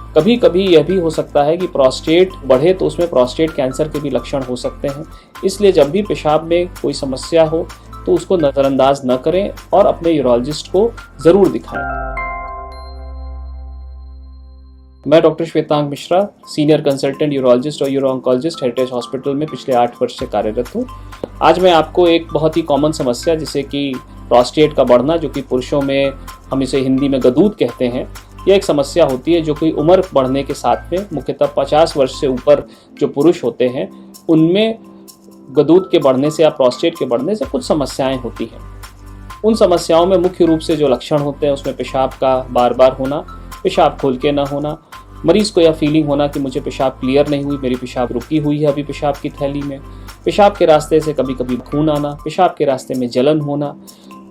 कभी कभी यह भी हो सकता है कि प्रोस्टेट बढ़े तो उसमें प्रोस्टेट कैंसर के भी लक्षण हो सकते हैं। इसलिए जब भी पेशाब में कोई समस्या हो तो उसको नज़रअंदाज न करें और अपने यूरोलॉजिस्ट को ज़रूर दिखाएं। मैं doctor Shwetang Mishra, senior consultant urologist और यूरो ऑन्कोलॉजिस्ट हेरिटेज हॉस्पिटल में पिछले 8 वर्ष से कार्यरत हूँ। आज मैं आपको एक बहुत ही कॉमन समस्या जिसे कि प्रोस्टेट का बढ़ना, जो कि पुरुषों में हम इसे हिंदी में गदूद कहते हैं, यह एक समस्या होती है जो कि उम्र बढ़ने के साथ में मुख्यतः 50 वर्ष से ऊपर जो पुरुष होते हैं उनमें गदूद के बढ़ने से या प्रोस्टेट के बढ़ने से कुछ समस्याएं होती हैं। उन समस्याओं में मुख्य रूप से जो लक्षण होते हैं उसमें पेशाब का बार बार होना, पेशाब खोल के ना होना, मरीज़ को यह फीलिंग होना कि मुझे पेशाब क्लियर नहीं हुई, मेरी पेशाब रुकी हुई है अभी पेशाब की थैली में, पेशाब के रास्ते से कभी कभी खून आना, पेशाब के रास्ते में जलन होना,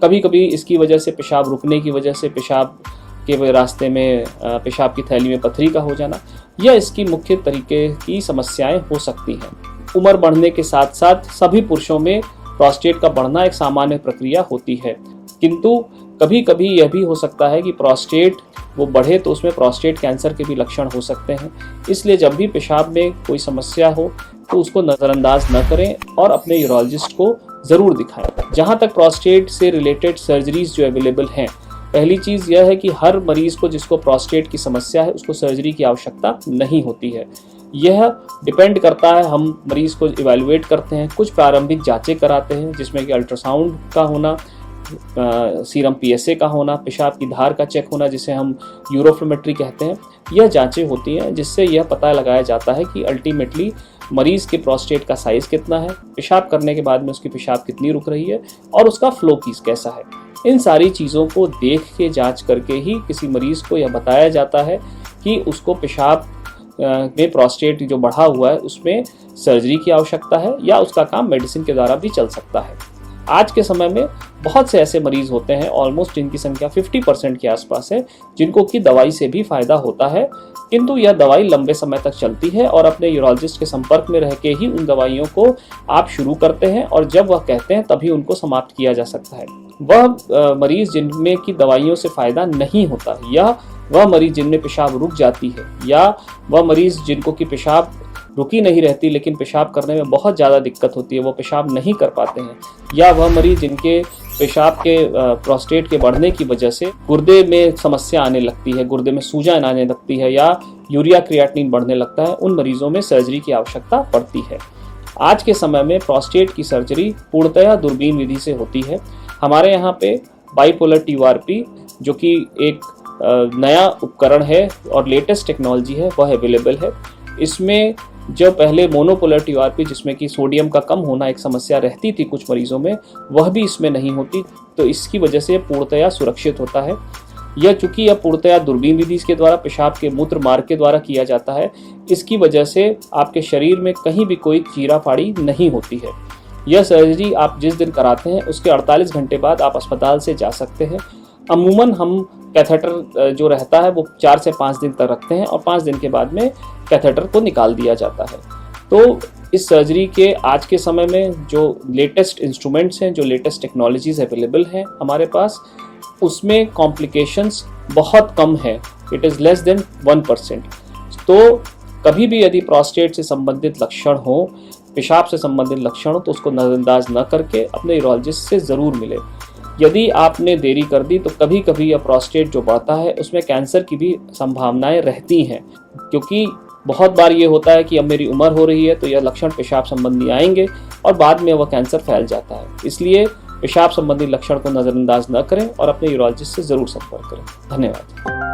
कभी कभी इसकी वजह से पेशाब रुकने की वजह से पेशाब के रास्ते में पेशाब की थैली में पथरी का हो जाना, यह इसकी मुख्य तरीके की समस्याएं हो सकती हैं। उम्र बढ़ने के साथ साथ सभी पुरुषों में प्रोस्टेट का बढ़ना एक सामान्य प्रक्रिया होती है, किंतु कभी कभी यह भी हो सकता है कि प्रोस्टेट वो बढ़े तो उसमें प्रोस्टेट कैंसर के भी लक्षण हो सकते हैं। इसलिए जब भी पेशाब में कोई समस्या हो तो उसको नज़रअंदाज न करें और अपने यूरोलॉजिस्ट को ज़रूर दिखाएं। जहाँ तक प्रोस्टेट से रिलेटेड सर्जरीज जो अवेलेबल हैं, पहली चीज़ यह है कि हर मरीज़ को जिसको प्रोस्टेट की समस्या है उसको सर्जरी की आवश्यकता नहीं होती है। यह डिपेंड करता है, हम मरीज़ को इवैल्यूएट करते हैं, कुछ प्रारंभिक जांचें कराते हैं जिसमें कि अल्ट्रासाउंड का होना, सीरम PSA का होना, पेशाब की धार का चेक होना जिसे हम यूरोफ्लोमेट्री कहते हैं। यह जांचें होती हैं जिससे यह पता लगाया जाता है कि अल्टीमेटली मरीज़ के प्रोस्टेट का साइज़ कितना है, पेशाब करने के बाद में उसकी पेशाब कितनी रुक रही है और उसका फ्लो कैसा है। इन सारी चीज़ों को देख के जांच करके ही किसी मरीज़ को यह बताया जाता है कि उसको पेशाब में प्रोस्टेट जो बढ़ा हुआ है उसमें सर्जरी की आवश्यकता है या उसका काम मेडिसिन के द्वारा भी चल सकता है। आज के समय में बहुत से ऐसे मरीज़ होते हैं, ऑलमोस्ट जिनकी संख्या 50% के आसपास है, जिनको कि दवाई से भी फ़ायदा होता है, किंतु यह दवाई लंबे समय तक चलती है और अपने यूरोलॉजिस्ट के संपर्क में रह के ही उन दवाइयों को आप शुरू करते हैं और जब वह कहते हैं तभी उनको समाप्त किया जा सकता है। वह मरीज़ जिनमें की दवाइयों से फ़ायदा नहीं होता, या वह मरीज़ जिनमें पेशाब रुक जाती है, या वह मरीज़ जिनको कि पेशाब रुकी नहीं रहती लेकिन पेशाब करने में बहुत ज़्यादा दिक्कत होती है, वो पेशाब नहीं कर पाते हैं, या वह मरीज़ जिनके पेशाब के प्रोस्टेट के बढ़ने की वजह से गुर्दे में समस्या आने लगती है, गुर्दे में सूजन आने लगती है या यूरिया क्रिएटिनिन बढ़ने लगता है, उन मरीजों में सर्जरी की आवश्यकता पड़ती है। आज के समय में प्रोस्टेट की सर्जरी पूर्णतया दूरबीन विधि से होती है। हमारे यहाँ पे बाइपोलर TURP जो कि एक नया उपकरण है और लेटेस्ट टेक्नोलॉजी है, वह अवेलेबल है। इसमें जो पहले मोनोपोलर TURP जिसमें कि सोडियम का कम होना एक समस्या रहती थी कुछ मरीजों में, वह भी इसमें नहीं होती, तो इसकी वजह से पूर्णतया सुरक्षित होता है। चूँकि यह पूर्णतया दूरबीन विधि के द्वारा पेशाब के मूत्र मार्ग के द्वारा किया जाता है, इसकी वजह से आपके शरीर में कहीं भी कोई चीरा फाड़ी नहीं होती है। यह सर्जरी आप जिस दिन कराते हैं उसके 48 घंटे बाद आप अस्पताल से जा सकते हैं। अमूमन हम कैथेटर जो रहता है वो 4 से 5 दिन तक रखते हैं और 5 दिन के बाद में कैथेटर को निकाल दिया जाता है। तो इस सर्जरी के आज के समय में जो लेटेस्ट इंस्ट्रूमेंट्स हैं, जो लेटेस्ट टेक्नोलॉजीज़ अवेलेबल हैं हमारे पास, उसमें कॉम्प्लिकेशंस बहुत कम है, इट इज़ लेस देन 1%। तो कभी भी यदि प्रोस्टेट से संबंधित लक्षण हो, पेशाब से संबंधित लक्षण हो, तो उसको नज़रअंदाज न करके अपने यूरोलॉजिस्ट से ज़रूर मिले। यदि आपने देरी कर दी तो कभी कभी यह प्रोस्टेट जो बढ़ता है उसमें कैंसर की भी संभावनाएं रहती हैं, क्योंकि बहुत बार ये होता है कि अब मेरी उम्र हो रही है तो यह लक्षण पेशाब संबंधी आएंगे और बाद में वह कैंसर फैल जाता है। इसलिए पेशाब संबंधी लक्षण को नज़रअंदाज न करें और अपने यूरोलॉजिस्ट से ज़रूर संपर्क करें। धन्यवाद।